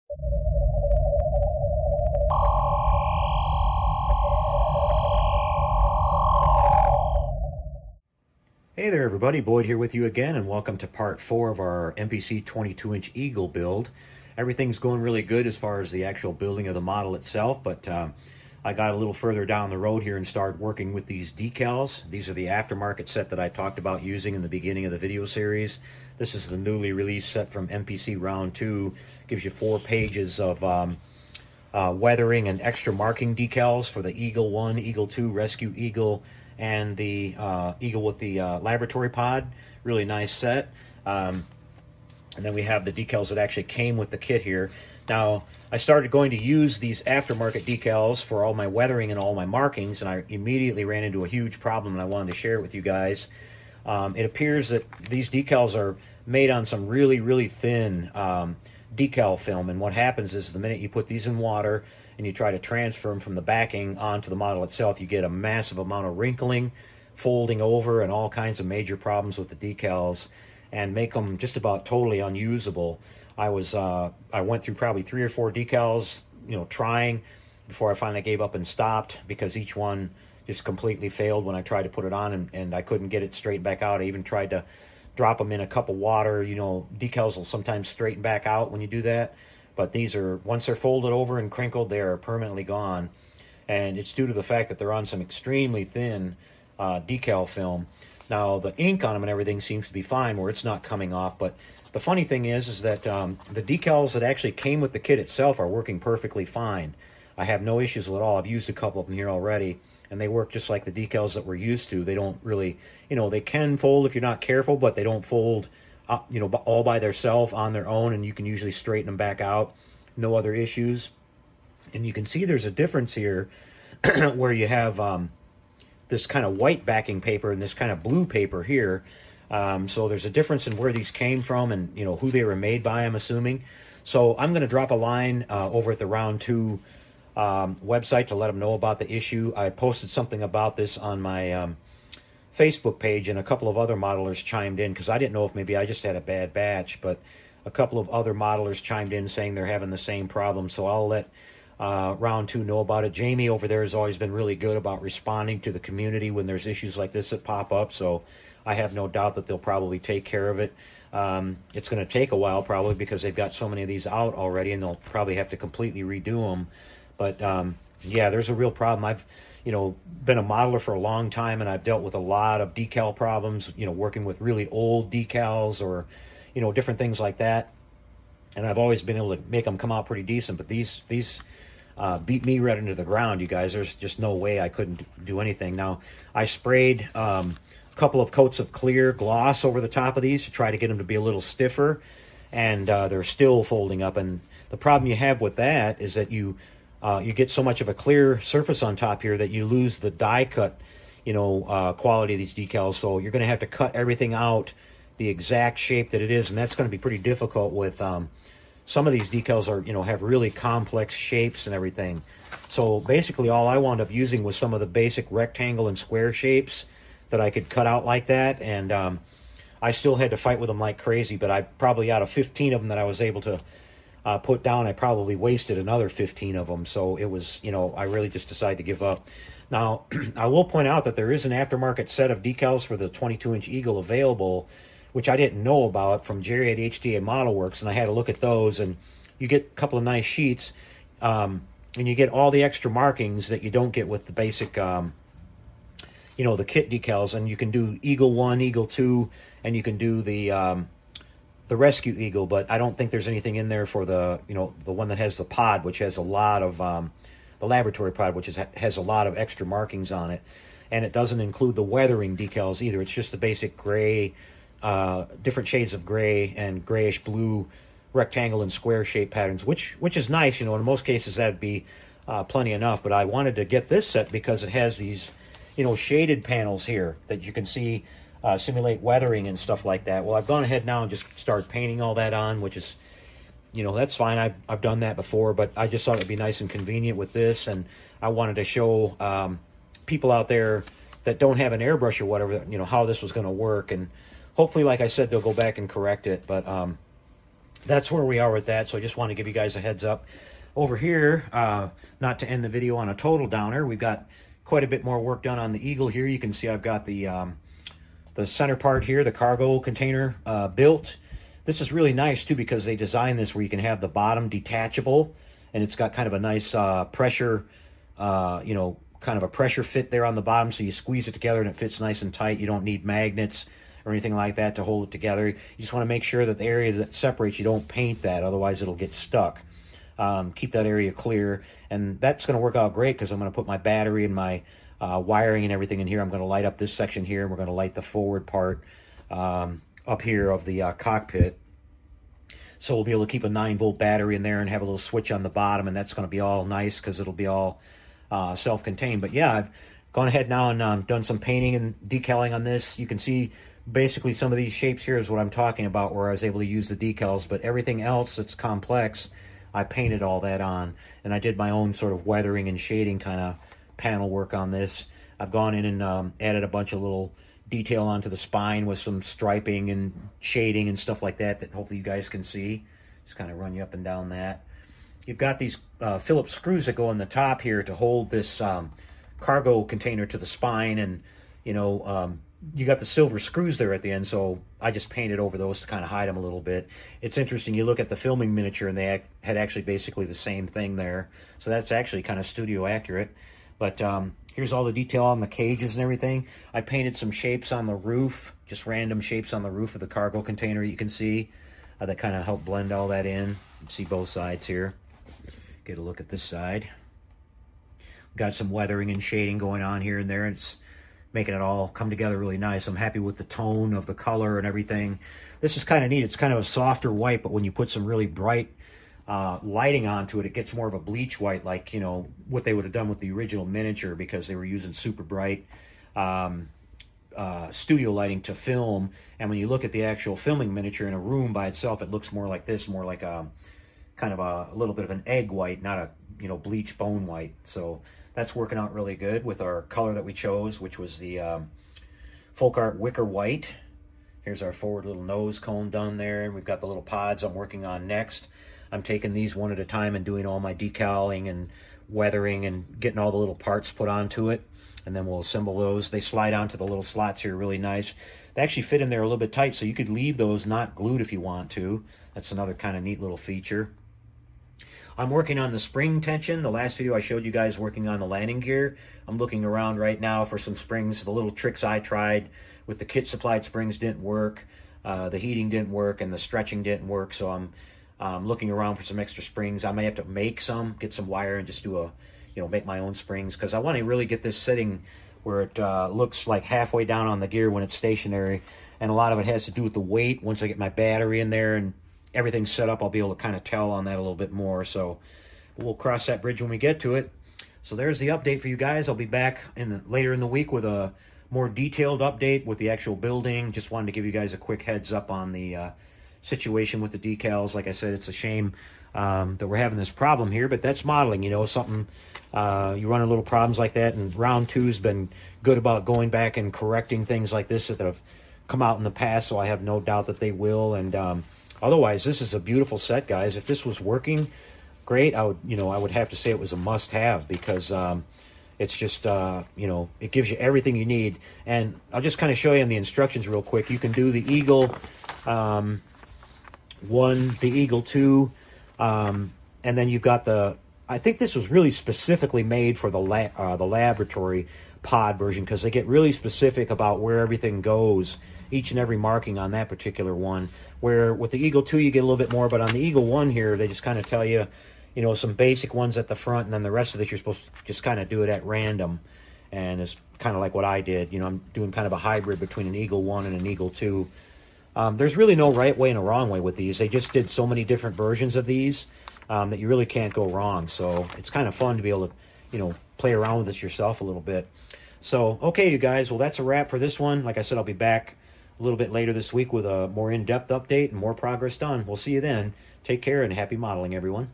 Hey there everybody, Boyd here with you again, and welcome to part 4 of our MPC 22-inch Eagle build. Everything's going really good as far as the actual building of the model itself, but I got a little further down the road here and started working with these decals. These are the aftermarket set that I talked about using in the beginning of the video series. This is the newly released set from MPC Round 2. Gives you 4 pages of weathering and extra marking decals for the Eagle 1, Eagle 2, Rescue Eagle, and the Eagle with the laboratory pod. Really nice set. And then we have the decals that actually came with the kit here. Now, I started going to use these aftermarket decals for all my weathering and all my markings, and I immediately ran into a huge problem, and I wanted to share it with you guys. It appears that these decals are made on some really, really thin decal film, and what happens is the minute you put these in water and you try to transfer them from the backing onto the model itself, you get a massive amount of wrinkling, folding over, and all kinds of major problems with the decals, and make them just about totally unusable. I went through probably 3 or 4 decals, trying, before I finally gave up and stopped, because each one just completely failed when I tried to put it on, and I couldn't get it straight back out. I even tried to drop them in a cup of water. Decals will sometimes straighten back out when you do that, but these are, once they're folded over and crinkled, they are permanently gone, and it's due to the fact that they're on some extremely thin decal film. Now, the ink on them and everything seems to be fine where it's not coming off, but the funny thing is that the decals that actually came with the kit itself are working perfectly fine. I have no issues at all. I've used a couple of them here already, and they work just like the decals that we're used to. They don't really, they can fold if you're not careful, but they don't fold, all by themselves on their own, and you can usually straighten them back out. No other issues. And you can see there's a difference here where you have this kind of white backing paper and this kind of blue paper here. So there's a difference in where these came from and, who they were made by, I'm assuming. So I'm going to drop a line over at the Round 2 website to let them know about the issue. I posted something about this on my Facebook page, and a couple of other modelers chimed in, because I didn't know if maybe I just had a bad batch, but a couple of other modelers chimed in saying they're having the same problem. So I'll let Round 2 know about it. Jamie over there has always been really good about responding to the community when there's issues like this that pop up, so I have no doubt that they'll probably take care of it. It's going to take a while probably, because they've got so many of these out already, and they'll probably have to completely redo them. But yeah, there's a real problem. I've been a modeler for a long time, and I've dealt with a lot of decal problems, working with really old decals or different things like that, and I've always been able to make them come out pretty decent. But these beat me right into the ground, you guys. There's just no way I couldn't do anything. Now, I sprayed a couple of coats of clear gloss over the top of these to try to get them to be a little stiffer, and they're still folding up. And the problem you have with that is that you get so much of a clear surface on top here that you lose the die cut quality of these decals. So you're going to have to cut everything out the exact shape that it is, and that's going to be pretty difficult with some of these decals are have really complex shapes and everything. So basically all I wound up using was some of the basic rectangle and square shapes that I could cut out like that, and I still had to fight with them like crazy, but I probably, out of 15 of them that I was able to put down, I probably wasted another 15 of them. So it was, I really just decided to give up. Now, I will point out that there is an aftermarket set of decals for the 22-inch Eagle available, which I didn't know about, from Jerry at HTA Model Works, and I had a look at those, and you get a couple of nice sheets, and you get all the extra markings that you don't get with the basic, the kit decals, and you can do Eagle 1, Eagle 2, and you can do the Rescue Eagle, but I don't think there's anything in there for the, the one that has the pod, which has a lot of, the laboratory pod, which has a lot of extra markings on it, and it doesn't include the weathering decals either. It's just the basic gray, different shades of gray and grayish blue rectangle and square shape patterns, which is nice. In most cases that'd be plenty enough, but I wanted to get this set because it has these shaded panels here that you can see simulate weathering and stuff like that. Well, I've gone ahead now and just started painting all that on, which is, that's fine. I've done that before, but I just thought it'd be nice and convenient with this, and I wanted to show people out there that don't have an airbrush or whatever, how this was going to work, and hopefully, like I said, they'll go back and correct it. But that's where we are with that. So I just want to give you guys a heads up. Over here, not to end the video on a total downer, we've got quite a bit more work done on the Eagle here. You can see I've got the center part here, the cargo container built. This is really nice too, because they designed this where you can have the bottom detachable, and it's got kind of a nice pressure, you know, kind of a pressure fit there on the bottom, so you squeeze it together and it fits nice and tight. You don't need magnets or anything like that to hold it together. You just want to make sure that the area that separates, you don't paint that, otherwise it'll get stuck. Keep that area clear, and that's going to work out great because I'm going to put my battery and my wiring and everything in here. I'm going to light up this section here, and we're going to light the forward part up here of the cockpit. So we'll be able to keep a 9-volt battery in there and have a little switch on the bottom, and that's going to be all nice because it'll be all self-contained. But yeah, I've gone ahead now and done some painting and decaling on this. You can see basically some of these shapes here is what I'm talking about, where I was able to use the decals, but everything else that's complex, I painted all that on, and I did my own sort of weathering and shading kind of panel work on this. I've gone in and added a bunch of little detail onto the spine with some striping and shading and stuff like that hopefully you guys can see. Just kind of run you up and down that. You've got these Phillips screws that go on the top here to hold this cargo container to the spine, and you know, you got the silver screws there at the end, so I just painted over those to kind of hide them a little bit. It's interesting, you look at the filming miniature and they had actually basically the same thing there, so that's actually kind of studio accurate. But here's all the detail on the cages and everything. I painted some shapes on the roof, just random shapes on the roof of the cargo container you can see that kind of help blend all that in. You can see both sides here. Get a look at this side. Got some weathering and shading going on here and there, and it's making it all come together really nice. I'm happy with the tone of the color and everything. This is kind of neat. It's kind of a softer white, but when you put some really bright lighting onto it, it gets more of a bleach white, like, you know, what they would have done with the original miniature, because they were using super bright studio lighting to film. And when you look at the actual filming miniature in a room by itself, it looks more like this, more like a kind of a little bit of an egg white, not a, you know, bleach bone white. So that's working out really good with our color that we chose, which was the Folk Art Wicker White. Here's our forward little nose cone done there, and we've got the little pods I'm working on next. I'm taking these one at a time and doing all my decaling and weathering and getting all the little parts put onto it, and then we'll assemble those. They slide onto the little slots here really nice. They actually fit in there a little bit tight, so you could leave those not glued if you want to. That's another kind of neat little feature. I'm working on the spring tension. The last video I showed you guys working on the landing gear. I'm looking around right now for some springs. The little tricks I tried with the kit supplied springs didn't work. The heating didn't work, and the stretching didn't work, so I'm looking around for some extra springs. I may have to make some, get some wire, and just do a, you know, make my own springs, because I want to really get this sitting where it looks like halfway down on the gear when it's stationary. And a lot of it has to do with the weight. Once I get my battery in there and everything's set up, I'll be able to kind of tell on that a little bit more. So we'll cross that bridge when we get to it. So there's the update for you guys. I'll be back later in the week with a more detailed update with the actual building. Just wanted to give you guys a quick heads up on the situation with the decals. Like I said, it's a shame that we're having this problem here, but that's modeling, you know, something, you run into little problems like that, and Round 2's been good about going back and correcting things like this that have come out in the past, so I have no doubt that they will. And otherwise, this is a beautiful set, guys. If this was working great, I would have to say it was a must-have, because it's just, you know, it gives you everything you need. And I'll just kind of show you in the instructions real quick. You can do the Eagle 1, the Eagle 2, and then you've got the, I think this was really specifically made for the laboratory pod version, because they get really specific about where everything goes, each and every marking on that particular one. Where with the Eagle 2 you get a little bit more, but on the Eagle 1 here, they just kind of tell you, you know, some basic ones at the front, and then the rest of it you're supposed to just kind of do it at random. And it's kind of like what I did. You know, I'm doing kind of a hybrid between an Eagle 1 and an Eagle 2. There's really no right way and a wrong way with these. They just did so many different versions of these that you really can't go wrong. So it's kind of fun to be able to, you know, play around with this yourself a little bit. So, okay, you guys, well, that's a wrap for this one. Like I said, I'll be back a little bit later this week with a more in-depth update and more progress done. We'll see you then. Take care and happy modeling, everyone.